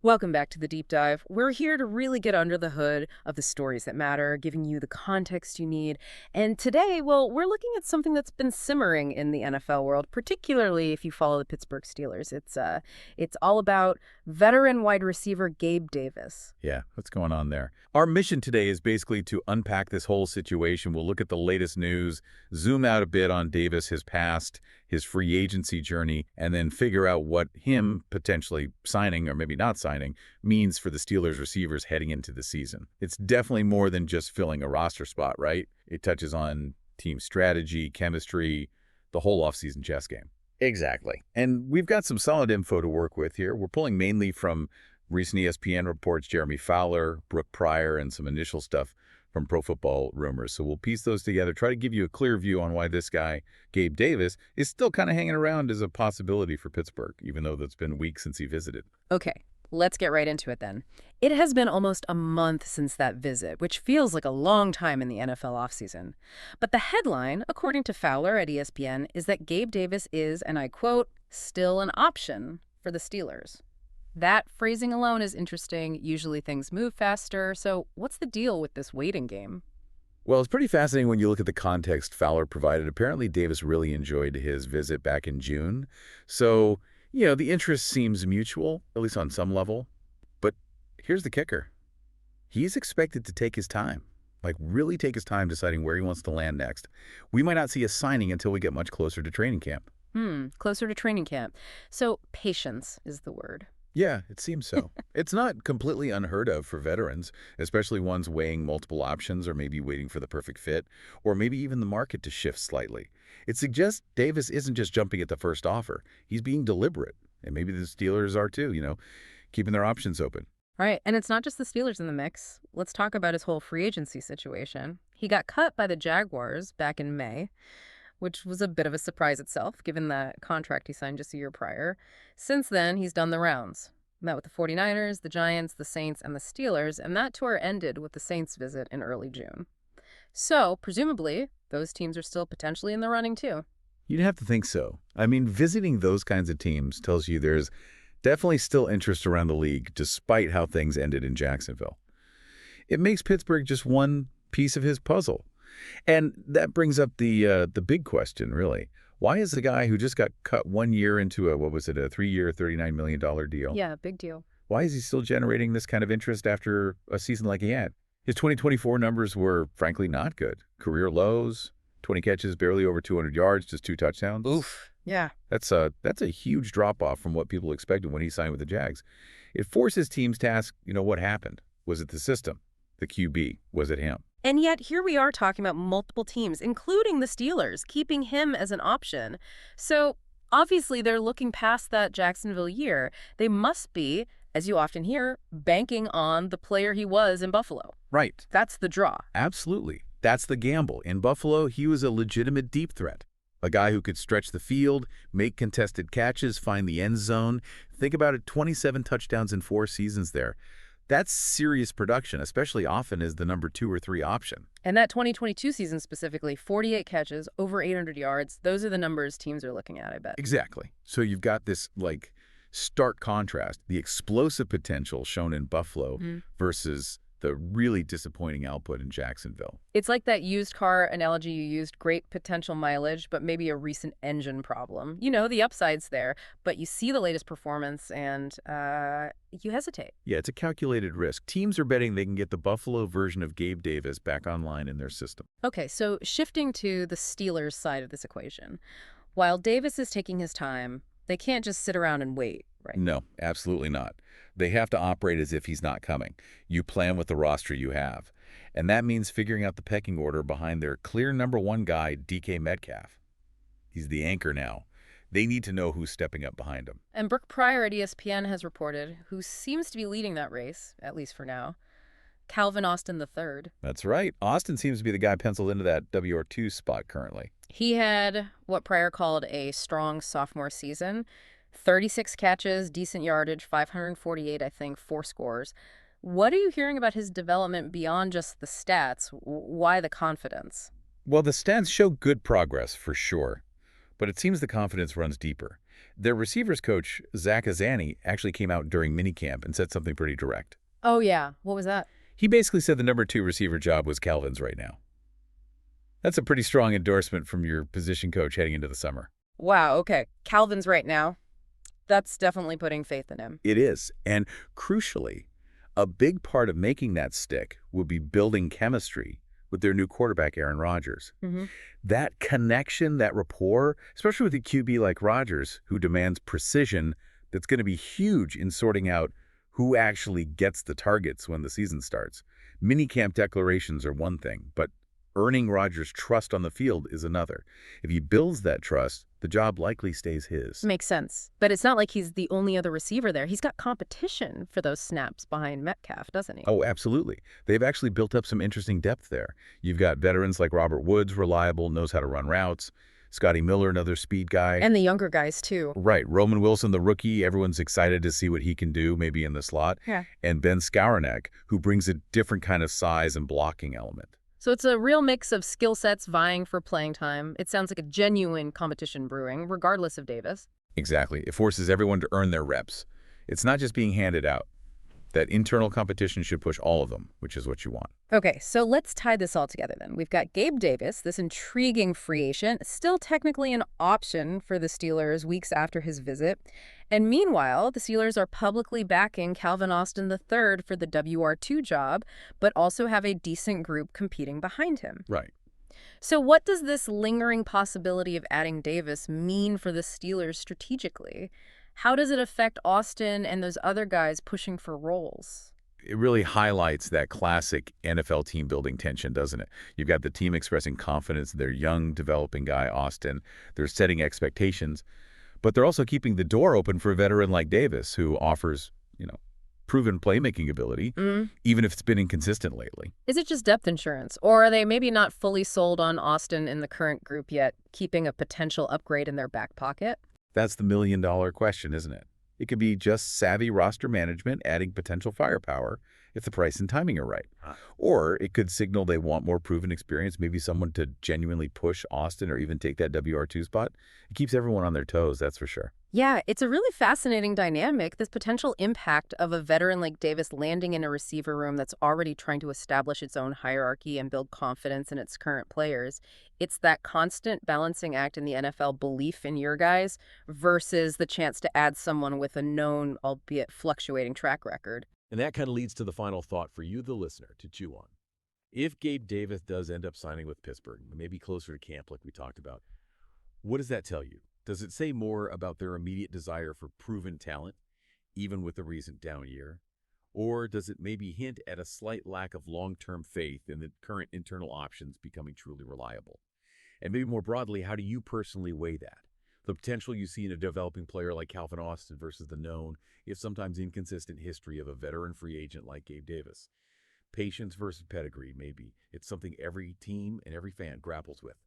Welcome back to the deep dive. We're here to really get under the hood of the stories that matter, giving you the context you need. And today, well, we're looking at something that's been simmering in the NFL world, particularly if you follow the Pittsburgh Steelers. It's all about veteran wide receiver Gabe Davis. Yeah, what's going on there? Our mission today is basically to unpack this whole situation. We'll look at the latest news, zoom out a bit on Davis, his past, his free agency journey, and then figure out what him potentially signing or maybe not signing means for the Steelers receivers heading into the season. It's definitely more than just filling a roster spot, right? It touches on team strategy, chemistry, the whole offseason chess game. Exactly. And we've got some solid info to work with here. We're pulling mainly from recent ESPN reports, Jeremy Fowler, Brooke Pryor, and some initial stuff from Pro Football Rumors. So we'll piece those together, try to give you a clear view on why this guy, Gabe Davis, is still kind of hanging around as a possibility for Pittsburgh, even though it's been weeks since he visited. Okay, let's get right into it then. It has been almost a month since that visit, which feels like a long time in the NFL offseason. But the headline, according to Fowler at ESPN, is that Gabe Davis is, and I quote, still an option for the Steelers. That phrasing alone is interesting. Usually things move faster. So what's the deal with this waiting game? Well, it's pretty fascinating when you look at the context Fowler provided. Apparently, Davis really enjoyed his visit back in June. So, the interest seems mutual, at least on some level. But here's the kicker. He's expected to take his time, like really take his time deciding where he wants to land next. We might not see a signing until we get much closer to training camp. Closer to training camp. So patience is the word. Yeah, it seems so. It's not completely unheard of for veterans, especially ones weighing multiple options or maybe waiting for the perfect fit, or maybe even the market to shift slightly. It suggests Davis isn't just jumping at the first offer. He's being deliberate, and maybe the Steelers are too, keeping their options open. Right. And it's not just the Steelers in the mix. Let's talk about his whole free agency situation. He got cut by the Jaguars back in May, which was a bit of a surprise itself, given the contract he signed just a year prior. Since then, he's done the rounds. Met with the 49ers, the Giants, the Saints, and the Steelers, and that tour ended with the Saints visit in early June. So, presumably, those teams are still potentially in the running, too. You'd have to think so. I mean, visiting those kinds of teams tells you there's definitely still interest around the league, despite how things ended in Jacksonville. It makes Pittsburgh just one piece of his puzzle. And that brings up the big question, really. Why is the guy who just got cut 1 year into a 3-year, $39 million deal? Yeah, big deal. Why is he still generating this kind of interest after a season like he had? His 2024 numbers were, frankly, not good. Career lows, 20 catches, barely over 200 yards, just 2 touchdowns. Oof. Yeah. That's a huge drop-off from what people expected when he signed with the Jags. It forces teams to ask, what happened? Was it the system? The QB? Was it him? And yet, here we are talking about multiple teams, including the Steelers, keeping him as an option. So, obviously, they're looking past that Jacksonville year. They must be, as you often hear, banking on the player he was in Buffalo. Right. That's the draw. Absolutely. That's the gamble. In Buffalo, he was a legitimate deep threat. A guy who could stretch the field, make contested catches, find the end zone. Think about it, 27 touchdowns in 4 seasons there. That's serious production, especially often as the number 2 or 3 option. And that 2022 season specifically, 48 catches, over 800 yards, those are the numbers teams are looking at, I bet. Exactly. So you've got this, stark contrast, the explosive potential shown in Buffalo versus the really disappointing output in Jacksonville. It's like that used car analogy you used, great potential mileage, but maybe a recent engine problem. The upside's there, but you see the latest performance and you hesitate. Yeah, it's a calculated risk. Teams are betting they can get the Buffalo version of Gabe Davis back online in their system. Okay, so shifting to the Steelers side of this equation. While Davis is taking his time, they can't just sit around and wait, right? No, absolutely not. They have to operate as if he's not coming. You plan with the roster you have. And that means figuring out the pecking order behind their clear number 1 guy, DK Metcalf. He's the anchor now. They need to know who's stepping up behind him. And Brooke Pryor at ESPN has reported, who seems to be leading that race, at least for now, Calvin Austin III. That's right. Austin seems to be the guy penciled into that WR2 spot currently. He had what Pryor called a strong sophomore season. 36 catches, decent yardage, 548, I think, 4 scores. What are you hearing about his development beyond just the stats? Why the confidence? Well, the stats show good progress, for sure. But it seems the confidence runs deeper. Their receivers coach, Zach Azani, actually came out during minicamp and said something pretty direct. Oh, yeah. What was that? He basically said the number 2 receiver job was Calvin's right now. That's a pretty strong endorsement from your position coach heading into the summer. Wow, okay. Calvin's right now. That's definitely putting faith in him. It is. And crucially, a big part of making that stick will be building chemistry with their new quarterback, Aaron Rodgers. Hmm. That connection, that rapport, especially with a QB like Rodgers, who demands precision, that's going to be huge in sorting out who actually gets the targets when the season starts. Minicamp declarations are one thing, but earning Rodgers' trust on the field is another. If he builds that trust, the job likely stays his. Makes sense. But it's not like he's the only other receiver there. He's got competition for those snaps behind Metcalf, doesn't he? Oh, absolutely. They've actually built up some interesting depth there. You've got veterans like Robert Woods, reliable, knows how to run routes. Scotty Miller, another speed guy. And the younger guys, too. Right. Roman Wilson, the rookie, everyone's excited to see what he can do, maybe in the slot. Yeah. And Ben Skowronek, who brings a different kind of size and blocking element. So it's a real mix of skill sets vying for playing time. It sounds like a genuine competition brewing, regardless of Davis. Exactly. It forces everyone to earn their reps. It's not just being handed out. That internal competition should push all of them, which is what you want. Okay, so let's tie this all together then. We've got Gabe Davis, this intriguing free agent, still technically an option for the Steelers weeks after his visit. And meanwhile, the Steelers are publicly backing Calvin Austin III for the WR2 job, but also have a decent group competing behind him. Right. So what does this lingering possibility of adding Davis mean for the Steelers strategically? How does it affect Austin and those other guys pushing for roles? It really highlights that classic NFL team building tension, doesn't it? You've got the team expressing confidence in their young, developing guy, Austin. They're setting expectations, but they're also keeping the door open for a veteran like Davis, who offers, proven playmaking ability, even if it's been inconsistent lately. Is it just depth insurance, or are they maybe not fully sold on Austin in the current group yet, keeping a potential upgrade in their back pocket? That's the million-dollar question, isn't it? It could be just savvy roster management adding potential firepower if the price and timing are right. Or it could signal they want more proven experience, maybe someone to genuinely push Austin or even take that WR2 spot. It keeps everyone on their toes, that's for sure. Yeah, it's a really fascinating dynamic, this potential impact of a veteran like Davis landing in a receiver room that's already trying to establish its own hierarchy and build confidence in its current players. It's that constant balancing act in the NFL, belief in your guys versus the chance to add someone with a known, albeit fluctuating track record. And that kind of leads to the final thought for you, the listener, to chew on. If Gabe Davis does end up signing with Pittsburgh, maybe closer to camp like we talked about, what does that tell you? Does it say more about their immediate desire for proven talent, even with the recent down year? Or does it maybe hint at a slight lack of long-term faith in the current internal options becoming truly reliable? And maybe more broadly, how do you personally weigh that? The potential you see in a developing player like Calvin Austin versus the known, if sometimes inconsistent history of a veteran free agent like Gabe Davis. Patience versus pedigree, maybe. It's something every team and every fan grapples with.